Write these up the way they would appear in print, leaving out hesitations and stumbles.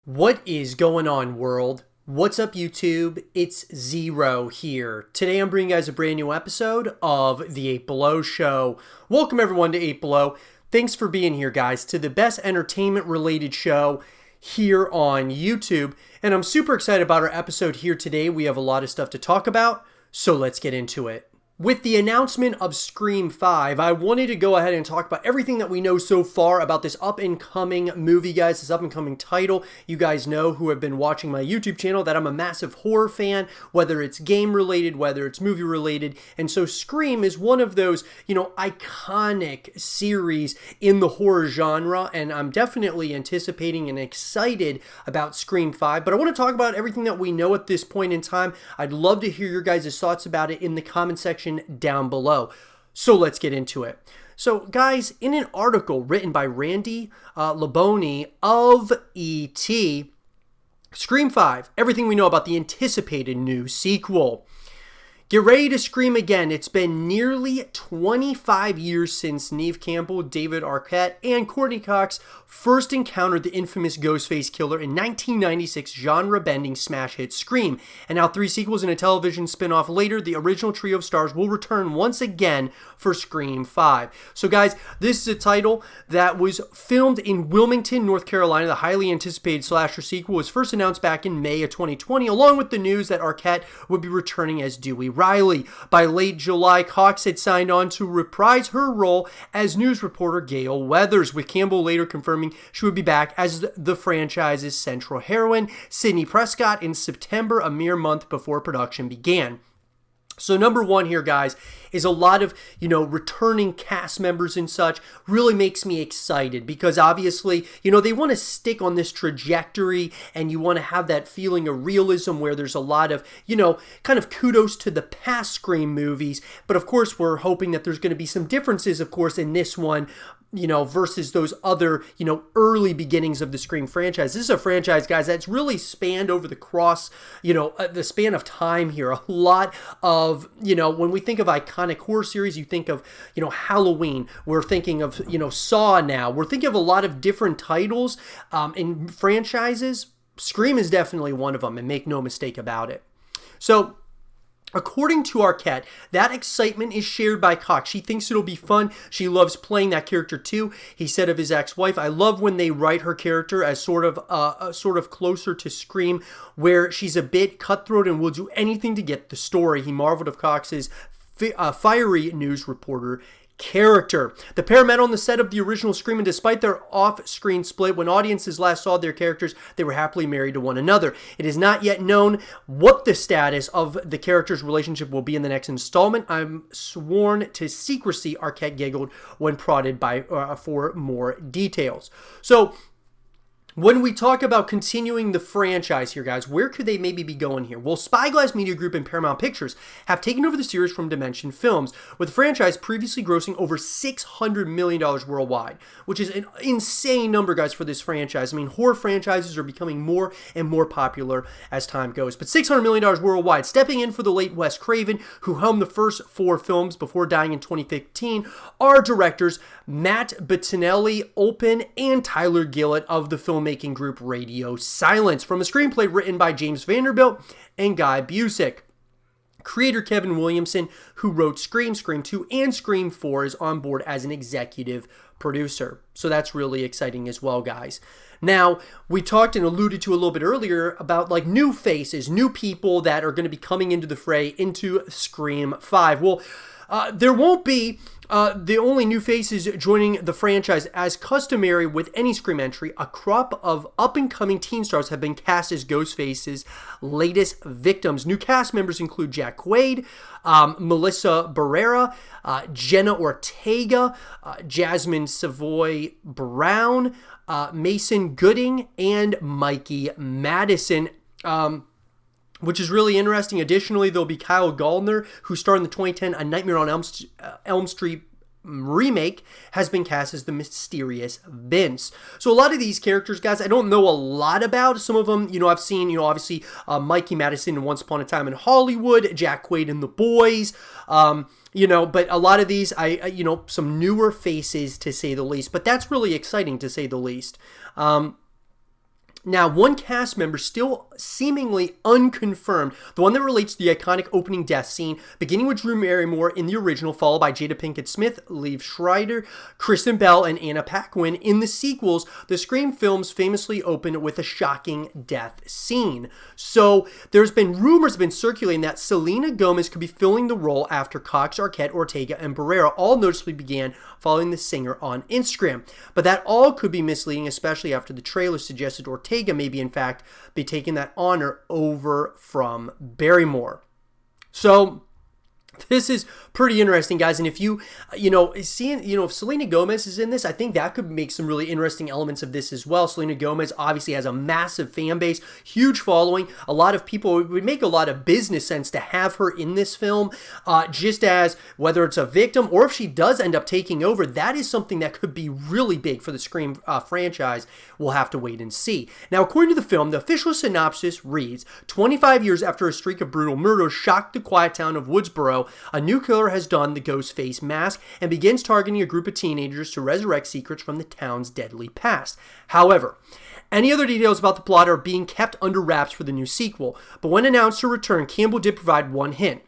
What is going on, world? What's up, YouTube? It's Zero here. Today I'm bringing you guys a brand new episode of the 8 Below Show. Welcome everyone to 8 Below. Thanks for being here, guys, to the best entertainment-related show here on YouTube. And I'm super excited about our episode here today. We have a lot of stuff to talk about, so let's get into it. With the announcement of Scream 5, I wanted to go ahead and talk about everything that we know so far about this up-and-coming movie, guys, this up-and-coming title. You guys know, who have been watching my YouTube channel, that I'm a massive horror fan, whether it's game-related, whether it's movie-related, and so Scream is one of those, iconic series in the horror genre, and I'm definitely anticipating and excited about Scream 5, but I want to talk about everything that we know at this point in time. I'd love to hear your guys' thoughts about it in the comment section down below. So let's get into it. So guys, in an article written by Randy Laboni of ET, Scream 5, everything we know about the anticipated new sequel. Get ready to scream again. It's been nearly 25 years since Neve Campbell, David Arquette, and Courtney Cox first encountered the infamous Ghostface Killer in 1996 genre-bending smash hit Scream. And now 3 sequels and a television spin-off later, the original trio of stars will return once again for Scream 5. So guys, this is a title that was filmed in Wilmington, North Carolina. The highly anticipated slasher sequel was first announced back in May of 2020, along with the news that Arquette would be returning as Dewey Riley. By late July, Cox had signed on to reprise her role as news reporter Gail Weathers, with Campbell later confirming she would be back as the franchise's central heroine, Sidney Prescott, in September, a mere month before production began. So number one here, guys, is a lot of, returning cast members and such. Really makes me excited because obviously, they want to stick on this trajectory, and you want to have that feeling of realism where there's a lot of, kind of kudos to the past Scream movies. But of course, we're hoping that there's going to be some differences, of course, in this one, versus those other, early beginnings of the Scream franchise. This is a franchise, guys, that's really spanned over the span of time here. A lot of, when we think of iconic horror series, you think of, Halloween. We're thinking of, Saw now. We're thinking of a lot of different titles in franchises. Scream is definitely one of them, and make no mistake about it. So, according to Arquette, that excitement is shared by Cox. She thinks it'll be fun. She loves playing that character too. He said of his ex-wife, "I love when they write her character as sort of closer to Scream, where she's a bit cutthroat and will do anything to get the story." He marveled of Cox's fiery news reporter character. The pair met on the set of the original Scream, and despite their off-screen split, when audiences last saw their characters, they were happily married to one another. It is not yet known what the status of the characters' relationship will be in the next installment. I'm sworn to secrecy, Arquette giggled when prodded for more details. So, when we talk about continuing the franchise here, guys, where could they maybe be going here? Well, Spyglass Media Group and Paramount Pictures have taken over the series from Dimension Films, with the franchise previously grossing over $600 million worldwide, which is an insane number, guys, for this franchise. I mean, horror franchises are becoming more and more popular as time goes. But $600 million worldwide. Stepping in for the late Wes Craven, who helmed the first 4 films before dying in 2015, are directors Matt Bettinelli, Olpen, and Tyler Gillett of the filmmaking group Radio Silence, from a screenplay written by James Vanderbilt and Guy Busick. Creator Kevin Williamson, who wrote Scream, Scream 2, and Scream 4, is on board as an executive producer. So that's really exciting as well, guys. Now, we talked and alluded to a little bit earlier about new faces, new people that are going to be coming into the fray into Scream 5. Well, there won't be the only new faces joining the franchise. As customary with any Scream entry, a crop of up-and-coming teen stars have been cast as Ghostface's latest victims. New cast members include Jack Quaid, Melissa Barrera, Jenna Ortega, Jasmine Savoy Brown, Mason Gooding, and Mikey Madison. Which is really interesting. Additionally, there'll be Kyle Gallner, who starred in the 2010 A Nightmare on Elm Street remake, has been cast as the mysterious Vince. So a lot of these characters, guys, I don't know a lot about. Some of them, I've seen, obviously Mikey Madison in Once Upon a Time in Hollywood, Jack Quaid in The Boys, but a lot of these, some newer faces to say the least. But that's really exciting to say the least. Now, one cast member still seemingly unconfirmed, the one that relates to the iconic opening death scene, beginning with Drew Barrymore in the original, followed by Jada Pinkett Smith, Liev Schreiber, Kristen Bell, and Anna Paquin. In the sequels, the Scream films famously open with a shocking death scene. So there's been rumors circulating that Selena Gomez could be filling the role after Cox, Arquette, Ortega, and Barrera all noticeably began following the singer on Instagram. But that all could be misleading, especially after the trailer suggested Ortega maybe in fact be taking that honor over from Barrymore. So this is pretty interesting, guys. And if if Selena Gomez is in this, I think that could make some really interesting elements of this as well. Selena Gomez obviously has a massive fan base, huge following. A lot of people, it would make a lot of business sense to have her in this film, just as whether it's a victim or if she does end up taking over, that is something that could be really big for the Scream franchise. We'll have to wait and see. Now, according to the film, the official synopsis reads, 25 years after a streak of brutal murders shocked the quiet town of Woodsboro, a new killer has donned the ghost face mask and begins targeting a group of teenagers to resurrect secrets from the town's deadly past. However, any other details about the plot are being kept under wraps for the new sequel, but when announced her return, Campbell did provide one hint.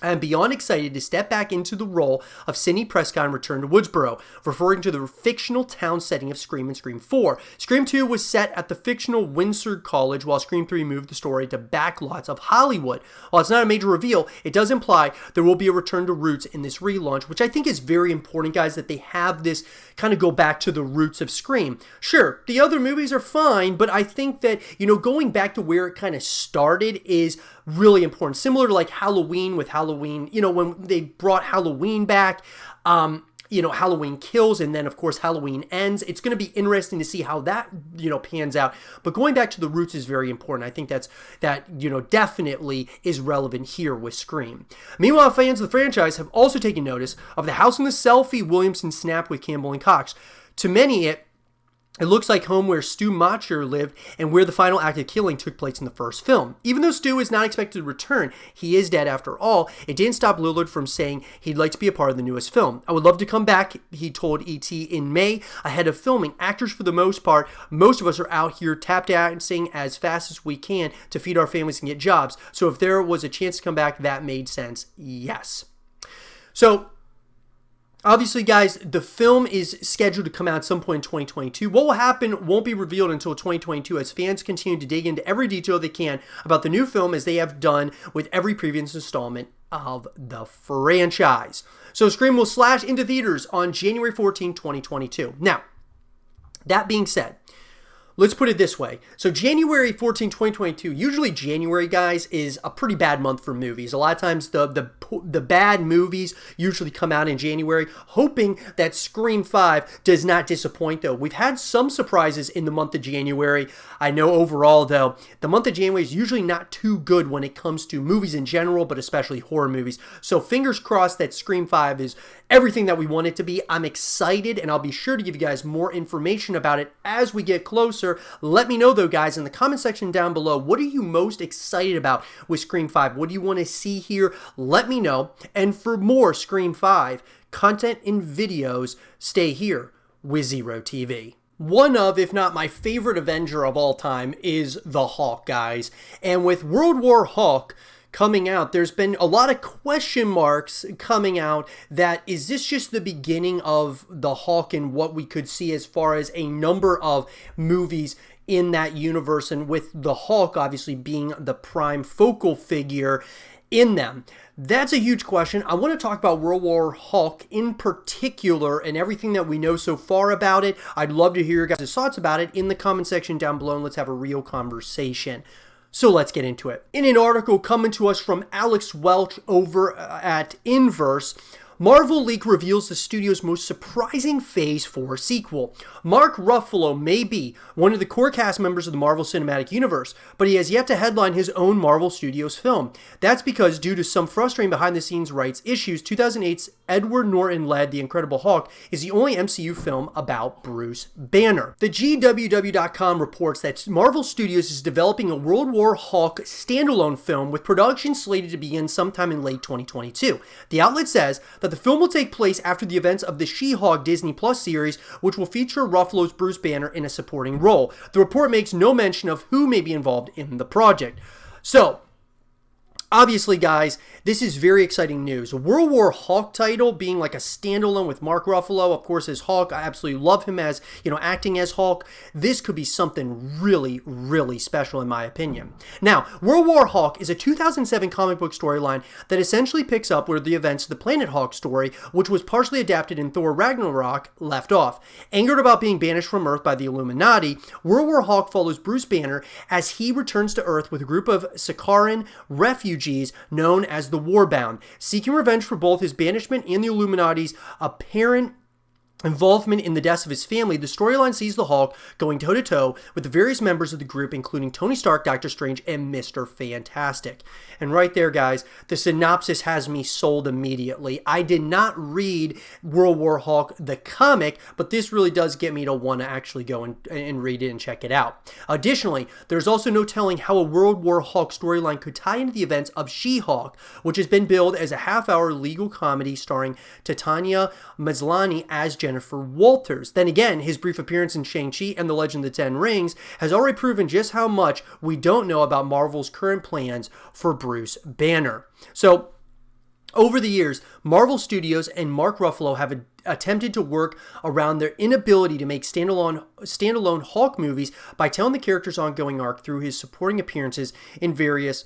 I am beyond excited to step back into the role of Sidney Prescott and return to Woodsboro, referring to the fictional town setting of Scream and Scream 4. Scream 2 was set at the fictional Windsor College, while Scream 3 moved the story to backlots of Hollywood. While it's not a major reveal, it does imply there will be a return to roots in this relaunch, which I think is very important, guys, that they have this kind of go back to the roots of Scream. Sure, the other movies are fine, but I think that, going back to where it kind of started is really important. Similar to like Halloween with Halloween, when they brought Halloween back, Halloween Kills, and then of course Halloween Ends. It's going to be interesting to see how that, pans out. But going back to the roots is very important. I think that definitely is relevant here with Scream. Meanwhile, fans of the franchise have also taken notice of the house in the selfie Williamson snapped with Campbell and Cox. To many, it looks like home where Stu Macher lived and where the final act of killing took place in the first film. Even though Stu is not expected to return, he is dead after all, it didn't stop Lillard from saying he'd like to be a part of the newest film. I would love to come back, he told E.T. in May, ahead of filming. Actors, for the most part, most of us are out here tap dancing as fast as we can to feed our families and get jobs. So if there was a chance to come back, that made sense, yes. So, obviously, guys, the film is scheduled to come out at some point in 2022. What will happen won't be revealed until 2022 as fans continue to dig into every detail they can about the new film as they have done with every previous installment of the franchise. So Scream will slash into theaters on January 14, 2022. Now, that being said, let's put it this way. So January 14, 2022, usually January, guys, is a pretty bad month for movies. A lot of times the bad movies usually come out in January, hoping that Scream 5 does not disappoint, though. We've had some surprises in the month of January. I know overall, though, the month of January is usually not too good when it comes to movies in general, but especially horror movies. So fingers crossed that Scream 5 is everything that we want it to be. I'm excited, and I'll be sure to give you guys more information about it as we get closer. Let me know, though, guys, in the comment section down below, what are you most excited about with Scream 5? What do you want to see here? Let me know. And for more Scream 5 content and videos, stay here with Zero TV. One of, if not my favorite Avenger of all time is the Hulk, guys. And with World War Hulk coming out, there's been a lot of question marks coming out that is this just the beginning of the Hulk and what we could see as far as a number of movies in that universe, and with the Hulk obviously being the prime focal figure in them. That's a huge question. I want to talk about World War Hulk in particular and everything that we know so far about it. I'd love to hear your guys' thoughts about it in the comment section down below, and let's have a real conversation. So let's get into it. In an article coming to us from Alex Welch over at Inverse, Marvel Leak reveals the studio's most surprising Phase 4 sequel. Mark Ruffalo may be one of the core cast members of the Marvel Cinematic Universe, but he has yet to headline his own Marvel Studios film. That's because, due to some frustrating behind-the-scenes rights issues, 2008's Edward Norton-led The Incredible Hulk is the only MCU film about Bruce Banner. The GWW.com reports that Marvel Studios is developing a World War Hulk standalone film with production slated to begin sometime in late 2022. The outlet says that the film will take place after the events of the She-Hulk Disney Plus series, which will feature Ruffalo's Bruce Banner in a supporting role. The report makes no mention of who may be involved in the project. So, obviously, guys, this is very exciting news. A World War Hulk title being like a standalone with Mark Ruffalo, of course, as Hulk. I absolutely love him as, acting as Hulk. This could be something really, really special in my opinion. Now, World War Hulk is a 2007 comic book storyline that essentially picks up where the events of the Planet Hulk story, which was partially adapted in Thor Ragnarok, left off. Angered about being banished from Earth by the Illuminati, World War Hulk follows Bruce Banner as he returns to Earth with a group of Sakaran refugees known as the Warbound, seeking revenge for both his banishment and the Illuminati's apparent involvement in the deaths of his family. The storyline sees the Hulk going toe-to-toe with the various members of the group, including Tony Stark, Doctor Strange, and Mr. Fantastic. And right there, guys, the synopsis has me sold immediately. I did not read World War Hulk, the comic, but this really does get me to want to actually go and read it and check it out. Additionally, there's also no telling how a World War Hulk storyline could tie into the events of She-Hulk, which has been billed as a half-hour legal comedy starring Tatiana Maslany as Jennifer Walters. Then again, his brief appearance in Shang-Chi and the Legend of the Ten Rings has already proven just how much we don't know about Marvel's current plans for Bruce Banner. So, over the years, Marvel Studios and Mark Ruffalo have attempted to work around their inability to make standalone Hulk movies by telling the character's ongoing arc through his supporting appearances in various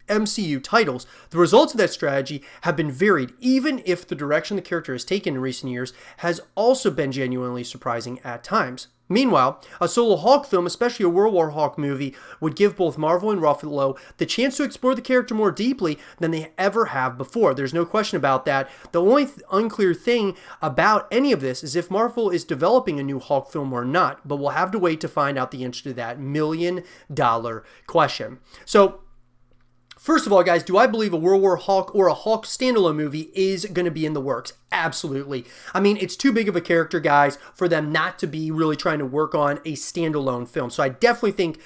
MCU titles. The results of that strategy have been varied, even if the direction the character has taken in recent years has also been genuinely surprising at times. Meanwhile, a solo Hulk film, especially a World War Hulk movie, would give both Marvel and Ruffalo the chance to explore the character more deeply than they ever have before. There's no question about that. The only unclear thing about any of this is if Marvel is developing a new Hulk film or not, but we'll have to wait to find out the answer to that million-dollar question. So, first of all, guys, do I believe a World War Hulk or a Hulk standalone movie is going to be in the works? Absolutely. I mean, it's too big of a character, guys, for them not to be really trying to work on a standalone film. So I definitely think,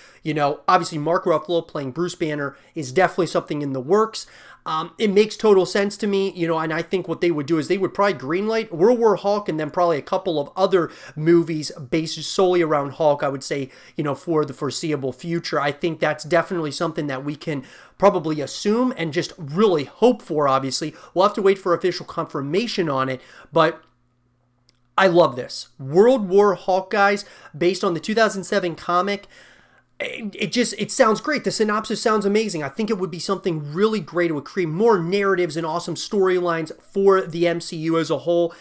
obviously Mark Ruffalo playing Bruce Banner is definitely something in the works. It makes total sense to me, and I think what they would do is they would probably greenlight World War Hulk and then probably a couple of other movies based solely around Hulk, I would say, for the foreseeable future. I think that's definitely something that we can probably assume and just really hope for, obviously. We'll have to wait for official confirmation on it, but I love this. World War Hulk, guys, based on the 2007 comic. It sounds great. The synopsis sounds amazing. I think it would be something really great. It would create more narratives and awesome storylines for the MCU as a whole.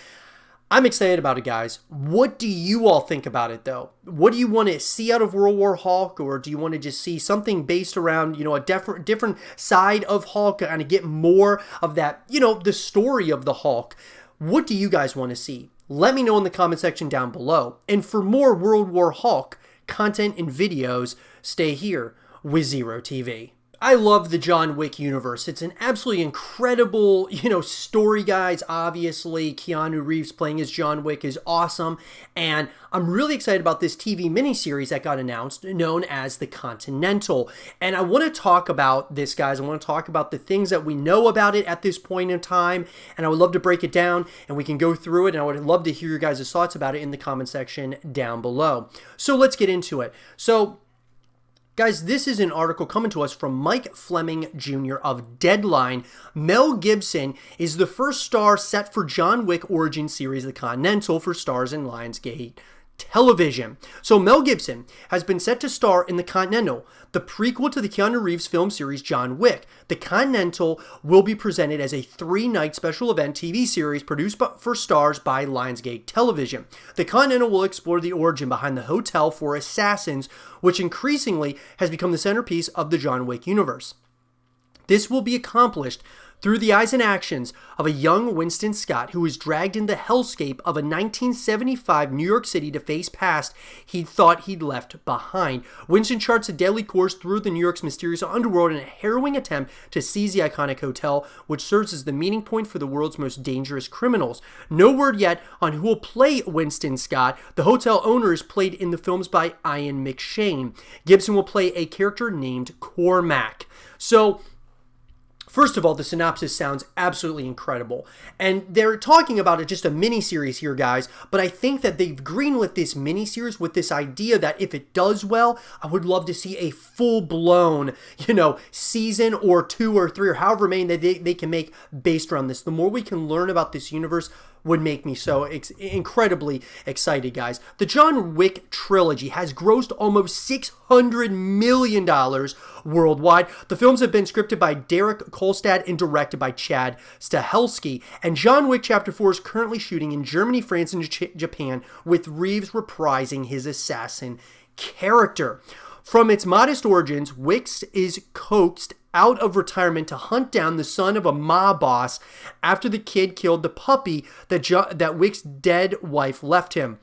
I'm excited about it, guys. What do you all think about it, though? What do you want to see out of World War Hulk, or do you want to just see something based around, a different side of Hulk and get more of that, the story of the Hulk? What do you guys want to see? Let me know in the comment section down below. And for more World War Hulk content and videos, stay here with Zero TV. I love the John Wick universe. It's an absolutely incredible, story, guys. Obviously, Keanu Reeves playing as John Wick is awesome. And I'm really excited about this TV miniseries that got announced known as The Continental. And I want to talk about this, guys. I want to talk about the things that we know about it at this point in time. And I would love to break it down and we can go through it. And I would love to hear your guys' thoughts about it in the comment section down below. So let's get into it. So, guys, this is an article coming to us from Mike Fleming Jr. of Deadline. Mel Gibson is the first star set for John Wick origin series The Continental for Stars and Lionsgate Television. So Mel Gibson has been set to star in The Continental, the prequel to the Keanu Reeves film series John Wick. The Continental will be presented as a 3-night special event TV series produced for Stars by Lionsgate Television. The Continental will explore the origin behind the Hotel for Assassins, which increasingly has become the centerpiece of the John Wick universe. This will be accomplished through the eyes and actions of a young Winston Scott who was dragged into the hellscape of a 1975 New York City to face past he thought he'd left behind. Winston charts a deadly course through the New York's mysterious underworld in a harrowing attempt to seize the iconic hotel, which serves as the meeting point for the world's most dangerous criminals. No word yet on who will play Winston Scott. The hotel owner is played in the films by Ian McShane. Gibson will play a character named Cormac. So, First of all, the synopsis sounds absolutely incredible. And they're talking about it just a mini-series here, guys. But I think that they've greenlit this mini-series with this idea that if it does well, I would love to see a full-blown, season or 2 or 3 or however many that they can make based around this. The more we can learn about this universe would make me so incredibly excited, guys. The John Wick trilogy has grossed almost $600 million worldwide. The films have been scripted by Derek Kolstad and directed by Chad Stahelski. And John Wick Chapter 4 is currently shooting in Germany, France, and Japan, with Reeves reprising his assassin character. From its modest origins, Wick is coaxed out of retirement to hunt down the son of a mob boss after the kid killed the puppy that Wick's dead wife left him.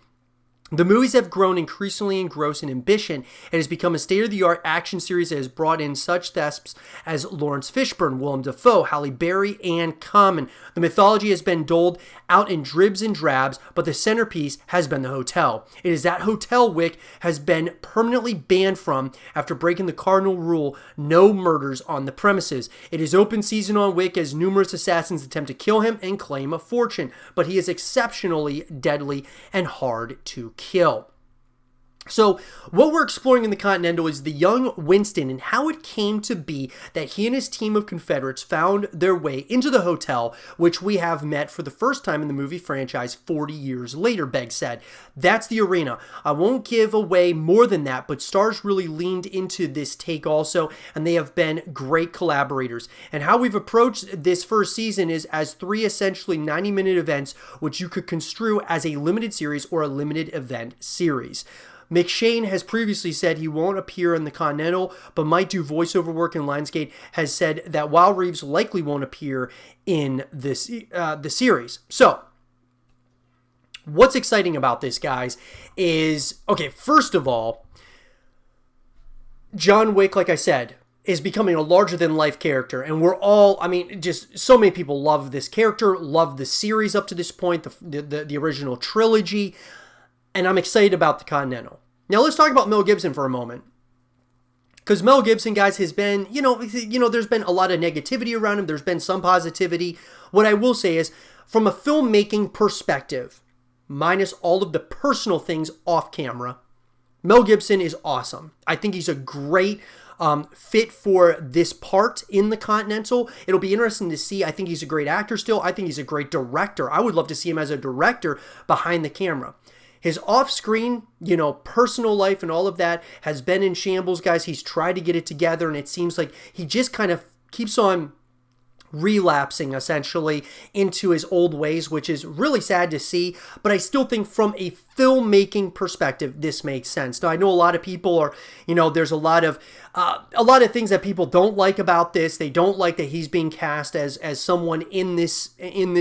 The movies have grown increasingly engrossing in ambition and has become a state-of-the-art action series that has brought in such thespians as Lawrence Fishburne, Willem Dafoe, Halle Berry, and Common. The mythology has been doled out in dribs and drabs, but the centerpiece has been the hotel. It is that hotel Wick has been permanently banned from after breaking the cardinal rule, no murders on the premises. It is open season on Wick as numerous assassins attempt to kill him and claim a fortune, but he is exceptionally deadly and hard to kill. So what we're exploring in the Continental is the young Winston and how it came to be that he and his team of Confederates found their way into the hotel, which we have met for the first time in the movie franchise 40 years later, Begg said. That's the arena. I won't give away more than that, but stars really leaned into this take also, and they have been great collaborators. And how we've approached this first season is as 3 essentially 90-minute events, which you could construe as a limited series or a limited event series. McShane has previously said he won't appear in the Continental, but might do voiceover work, and Lionsgate has said that while Reeves likely won't appear in this the series. So, what's exciting about this, guys, is, okay, first of all, John Wick, like I said, is becoming a larger-than-life character, and we're all, just so many people love this character, love the series up to this point, the original trilogy, and I'm excited about the Continental. Now let's talk about Mel Gibson for a moment. Because Mel Gibson, guys, has been, there's been a lot of negativity around him. There's been some positivity. What I will say is, from a filmmaking perspective, minus all of the personal things off camera, Mel Gibson is awesome. I think he's a great fit for this part in the Continental. It'll be interesting to see. I think he's a great actor still. I think he's a great director. I would love to see him as a director behind the camera. His off-screen, personal life and all of that has been in shambles, guys. He's tried to get it together, and it seems like he just kind of keeps on relapsing, essentially, into his old ways, which is really sad to see. But I still think from a filmmaking perspective, this makes sense. Now, I know a lot of people are, there's a lot of things that people don't like about this. They don't like that he's being cast as someone in this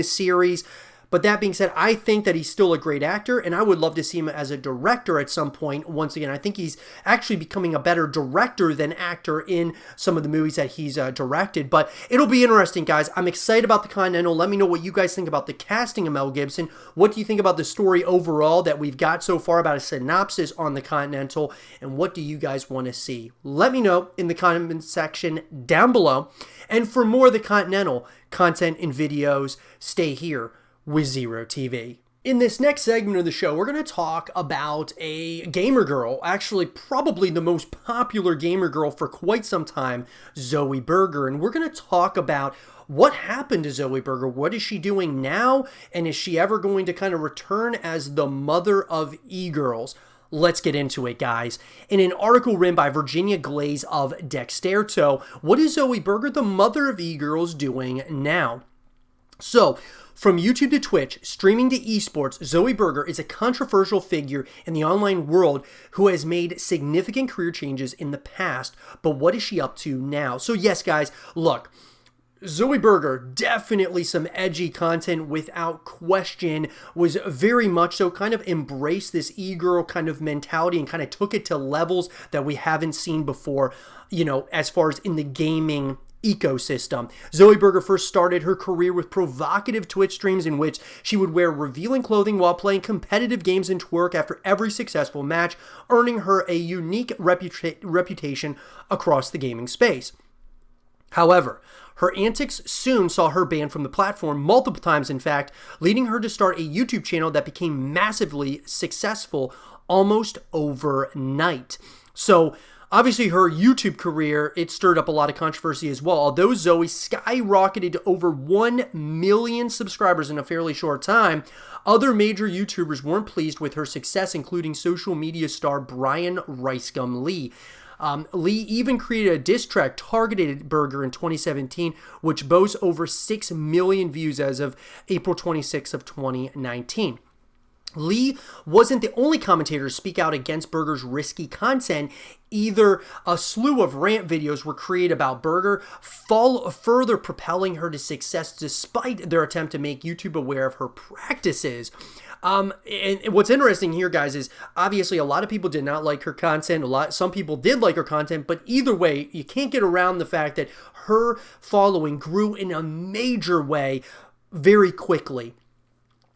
series. But that being said, I think that he's still a great actor, and I would love to see him as a director at some point. Once again, I think he's actually becoming a better director than actor in some of the movies that he's directed. But it'll be interesting, guys. I'm excited about the Continental. Let me know what you guys think about the casting of Mel Gibson. What do you think about the story overall that we've got so far, about a synopsis on the Continental? And what do you guys want to see? Let me know in the comment section down below. And for more of the Continental content and videos, stay here with Zero TV. In this next segment of the show, we're going to talk about a gamer girl, actually probably the most popular gamer girl for quite some time, Zoie Burgher. And we're going to talk about what happened to Zoie Burgher. What is she doing now? And is she ever going to kind of return as the mother of e-girls? Let's get into it, guys. In an article written by Virginia Glaze of Dexterto, what is Zoie Burgher, the mother of e-girls, doing now? So, from YouTube to Twitch, streaming to esports, Zoie Burgher is a controversial figure in the online world who has made significant career changes in the past, but what is she up to now? So yes, guys, look, Zoie Burgher, definitely some edgy content without question, was very much so, kind of embraced this e-girl kind of mentality and kind of took it to levels that we haven't seen before, as far as in the gaming ecosystem. Zoie Burgher first started her career with provocative Twitch streams in which she would wear revealing clothing while playing competitive games and twerk after every successful match, earning her a unique reputation across the gaming space. However, her antics soon saw her banned from the platform multiple times, in fact, leading her to start a YouTube channel that became massively successful almost overnight. So obviously her YouTube career, it stirred up a lot of controversy as well. Although Zoie skyrocketed to over 1 million subscribers in a fairly short time, other major YouTubers weren't pleased with her success, including social media star Brian Ricegum Lee. Lee even created a diss track targeted at Burgher in 2017, which boasts over 6 million views as of April 26 of 2019. Lee wasn't the only commentator to speak out against Burgher's risky content. Either a slew of rant videos were created about Burgher, further propelling her to success despite their attempt to make YouTube aware of her practices. And what's interesting here, guys, is obviously a lot of people did not like her content. Some people did like her content, but either way, you can't get around the fact that her following grew in a major way very quickly.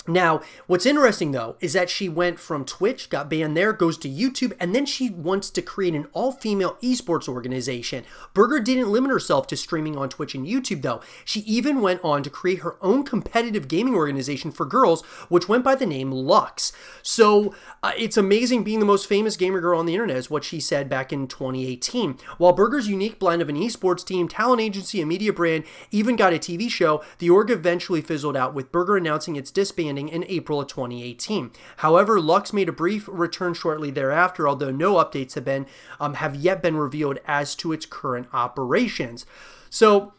Now, what's interesting, though, is that she went from Twitch, got banned there, goes to YouTube, and then she wants to create an all-female esports organization. Burgher didn't limit herself to streaming on Twitch and YouTube, though. She even went on to create her own competitive gaming organization for girls, which went by the name Lux. So, it's amazing being the most famous gamer girl on the internet, is what she said back in 2018. While Burgher's unique blend of an esports team, talent agency, and media brand even got a TV show, the org eventually fizzled out, with Burgher announcing its disbanding in April of 2018. However, Lux made a brief return shortly thereafter, although no updates have yet been revealed as to its current operations. So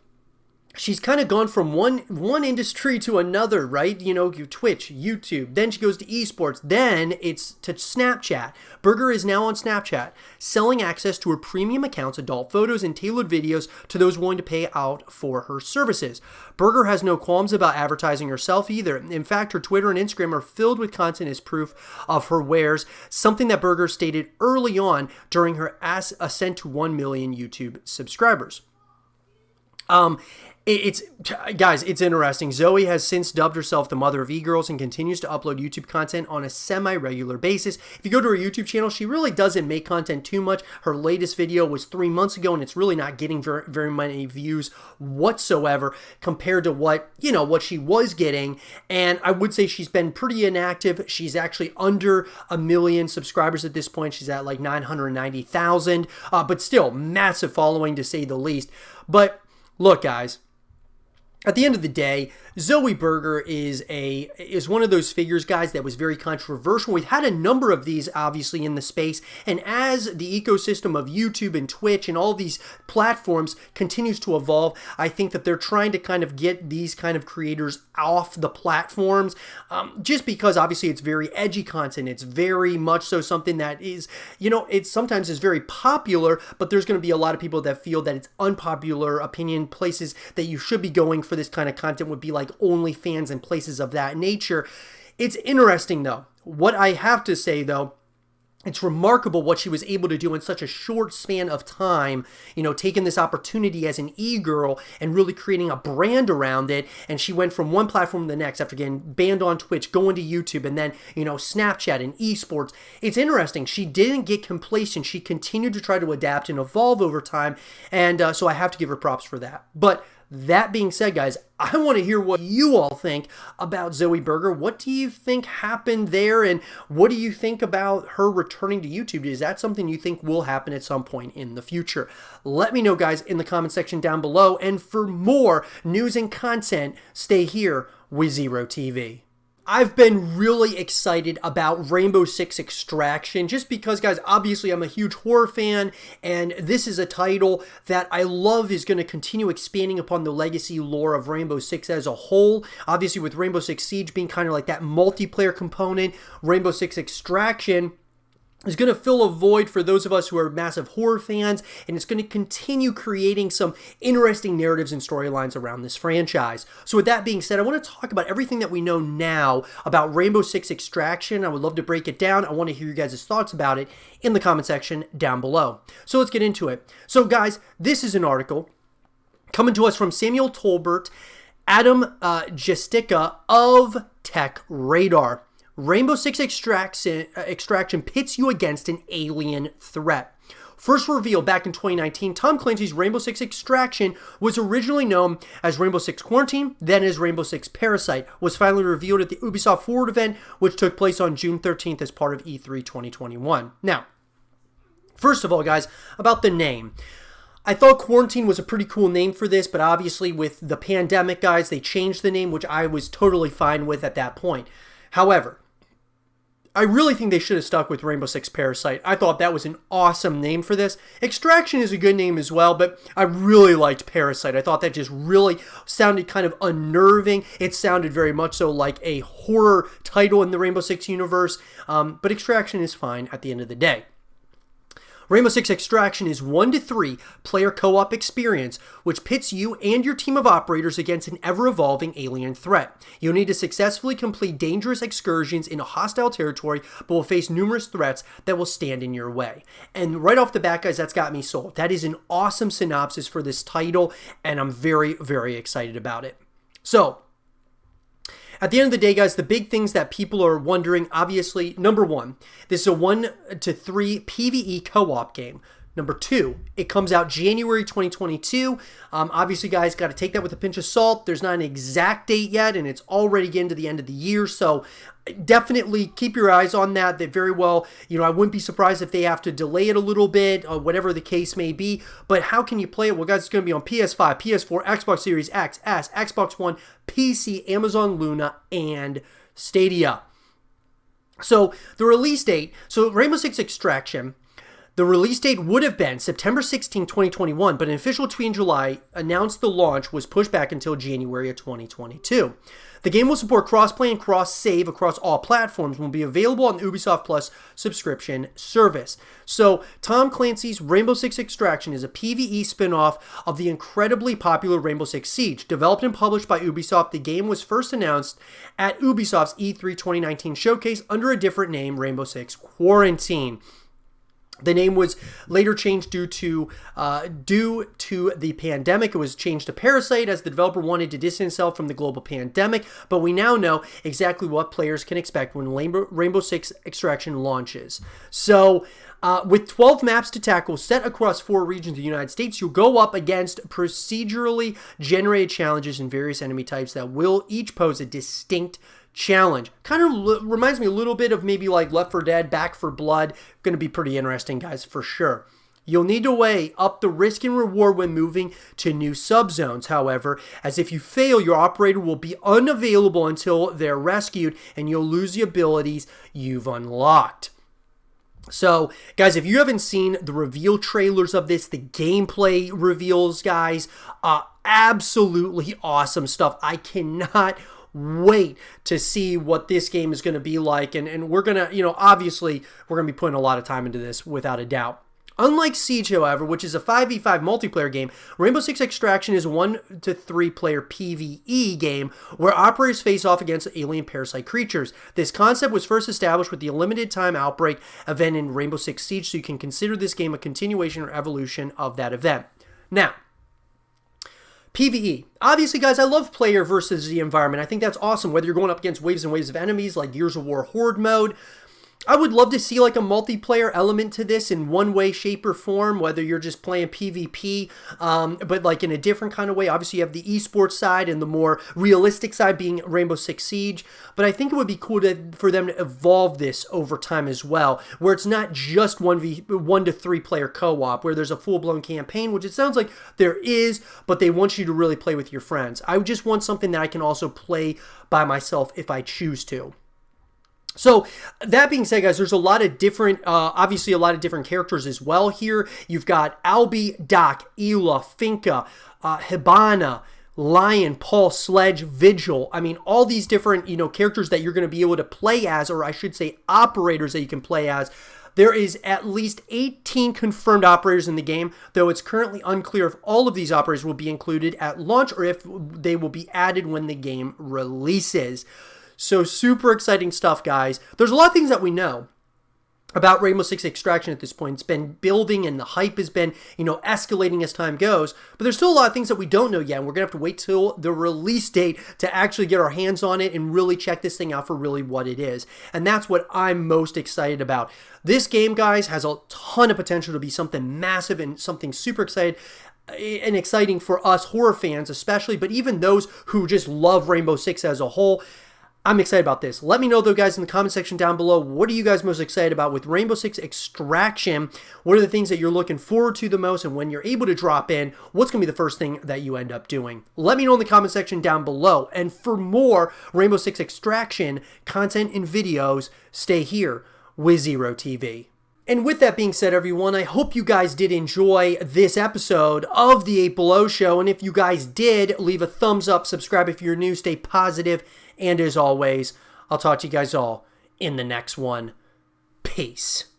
she's kind of gone from one industry to another, right? You know, Twitch, YouTube, then she goes to esports, then it's to Snapchat. Burgher is now on Snapchat, selling access to her premium accounts, adult photos, and tailored videos to those willing to pay out for her services. Burgher has no qualms about advertising herself either. In fact, her Twitter and Instagram are filled with content as proof of her wares, something that Burgher stated early on during her ascent to 1 million YouTube subscribers. Guys, it's interesting. Zoie has since dubbed herself the mother of e-girls and continues to upload YouTube content on a semi-regular basis. If you go to her YouTube channel, she really doesn't make content too much. Her latest video was 3 months ago, and it's really not getting very many views whatsoever compared to what she was getting. And I would say she's been pretty inactive. She's actually under 1 million subscribers at this point. She's at like 990,000, but still massive following to say the least. But look, guys, at the end of the day, Zoie Burgher is one of those figures, guys, that was very controversial. We've had a number of these, obviously, in the space, and as the ecosystem of YouTube and Twitch and all these platforms continues to evolve, I think that they're trying to kind of get these kind of creators off the platforms, just because, obviously, it's very edgy content. It's very much so something that is, it sometimes is very popular, but there's going to be a lot of people that feel that it's unpopular opinion. Places that you should be going for this kind of content would be like OnlyFans and places of that nature. It's interesting, though. What I have to say, though, it's remarkable what she was able to do in such a short span of time, taking this opportunity as an e-girl and really creating a brand around it. And she went from one platform to the next after getting banned on Twitch, going to YouTube, and then, Snapchat and esports. It's interesting. She didn't get complacent. She continued to try to adapt and evolve over time. And so I have to give her props for that. But that being said, guys, I want to hear what you all think about Zoie Burgher. What do you think happened there, and what do you think about her returning to YouTube? Is that something you think will happen at some point in the future? Let me know, guys, in the comment section down below. And for more news and content, stay here with Zero TV. I've been really excited about Rainbow Six Extraction just because, guys, obviously I'm a huge horror fan, and this is a title that I love is going to continue expanding upon the legacy lore of Rainbow Six as a whole. Obviously, with Rainbow Six Siege being kind of like that multiplayer component, Rainbow Six Extraction is going to fill a void for those of us who are massive horror fans, and it's going to continue creating some interesting narratives and storylines around this franchise. So with that being said, I want to talk about everything that we know now about Rainbow Six Extraction. I would love to break it down. I want to hear you guys' thoughts about it in the comment section down below. So let's get into it. So guys, this is an article coming to us from Samuel Tolbert, Adam Gestica of Tech Radar. Rainbow Six Extraction pits you against an alien threat. First revealed back in 2019, Tom Clancy's Rainbow Six Extraction was originally known as Rainbow Six Quarantine, then as Rainbow Six Parasite, was finally revealed at the Ubisoft Forward event, which took place on June 13th as part of E3 2021. Now, first of all, guys, about the name. I thought Quarantine was a pretty cool name for this, but obviously with the pandemic, guys, they changed the name, which I was totally fine with at that point. However, I really think they should have stuck with Rainbow Six Parasite. I thought that was an awesome name for this. Extraction is a good name as well, but I really liked Parasite. I thought that just really sounded kind of unnerving. It sounded very much so like a horror title in the Rainbow Six universe, but Extraction is fine at the end of the day. Rainbow Six Extraction is 1 to 3 player co-op experience, which pits you and your team of operators against an ever-evolving alien threat. You'll need to successfully complete dangerous excursions into hostile territory, but will face numerous threats that will stand in your way. And right off the bat, guys, that's got me sold. That is an awesome synopsis for this title, and I'm very, very excited about it. So, at the end of the day, guys, the big things that people are wondering, obviously, number one, this is a 1 to 3 PvE co-op game. Number two, it comes out January 2022. Obviously, guys, got to take that with a pinch of salt. There's not an exact date yet, and it's already getting to the end of the year. So definitely keep your eyes on that. That very well, I wouldn't be surprised if they have to delay it a little bit, or whatever the case may be. But how can you play it? Well, guys, it's going to be on PS5, PS4, Xbox Series X, S, Xbox One, PC, Amazon Luna, and Stadia. So the release date, Rainbow Six Extraction, the release date would have been September 16, 2021, but an official tweet in July announced the launch was pushed back until January of 2022. The game will support crossplay and cross-save across all platforms and will be available on the Ubisoft Plus subscription service. So, Tom Clancy's Rainbow Six Extraction is a PvE spin-off of the incredibly popular Rainbow Six Siege. Developed and published by Ubisoft, the game was first announced at Ubisoft's E3 2019 showcase under a different name, Rainbow Six Quarantine. The name was later changed due to the pandemic. It was changed to Parasite as the developer wanted to distance itself from the global pandemic, but we now know exactly what players can expect when Rainbow Six Extraction launches. So, with 12 maps to tackle set across 4 regions of the United States, you'll go up against procedurally generated challenges and various enemy types that will each pose a distinct challenge. Kind of reminds me a little bit of maybe like Left 4 Dead, Back 4 Blood. Going to be pretty interesting, guys, for sure. You'll need to weigh up the risk and reward when moving to new subzones, however, as if you fail, your operator will be unavailable until they're rescued, and you'll lose the abilities you've unlocked. So, guys, if you haven't seen the reveal trailers of this, the gameplay reveals, guys, absolutely awesome stuff. I cannot wait to see what this game is going to be like, and we're going to, obviously, we're going to be putting a lot of time into this without a doubt. Unlike Siege, however, which is a 5v5 multiplayer game, Rainbow Six Extraction is a 1 to 3 player PvE game where operators face off against alien parasite creatures. This concept was first established with the limited time outbreak event in Rainbow Six Siege, so you can consider this game a continuation or evolution of that event. Now, PvE. Obviously, guys, I love player versus the environment. I think that's awesome, whether you're going up against waves and waves of enemies like Gears of War Horde mode. I would love to see like a multiplayer element to this in one way, shape, or form, whether you're just playing PvP, but like in a different kind of way. Obviously, you have the esports side and the more realistic side being Rainbow Six Siege, but I think it would be cool for them to evolve this over time as well, where it's not just 1 to 3 player co-op, where there's a full-blown campaign, which it sounds like there is, but they want you to really play with your friends. I just want something that I can also play by myself if I choose to. So, that being said, guys, there's a lot of different, obviously a lot of different characters as well here. You've got Albie, Doc, Ela, Finka, Hibana, Lion, Paul, Sledge, Vigil. I mean, all these different, characters that you're going to be able to play as, or I should say operators that you can play as. There is at least 18 confirmed operators in the game, though it's currently unclear if all of these operators will be included at launch or if they will be added when the game releases. So super exciting stuff, guys. There's a lot of things that we know. about Rainbow Six Extraction at this point. It's been building and the hype has been, escalating as time goes. But there's still a lot of things that we don't know yet. And we're going to have to wait till the release date to actually get our hands on it and really check this thing out for really what it is. And that's what I'm most excited about. This game, guys, has a ton of potential to be something massive and something super exciting for us horror fans especially, but even those who just love Rainbow Six as a whole. I'm excited about this. Let me know, though, guys, in the comment section down below. What are you guys most excited about with Rainbow Six Extraction? What are the things that you're looking forward to the most? And when you're able to drop in, what's going to be the first thing that you end up doing? Let me know in the comment section down below. And for more Rainbow Six Extraction content and videos, stay here with Zero TV. And with that being said, everyone, I hope you guys did enjoy this episode of the 8 Below Show. And if you guys did, leave a thumbs up, subscribe if you're new, stay positive. And as always, I'll talk to you guys all in the next one. Peace.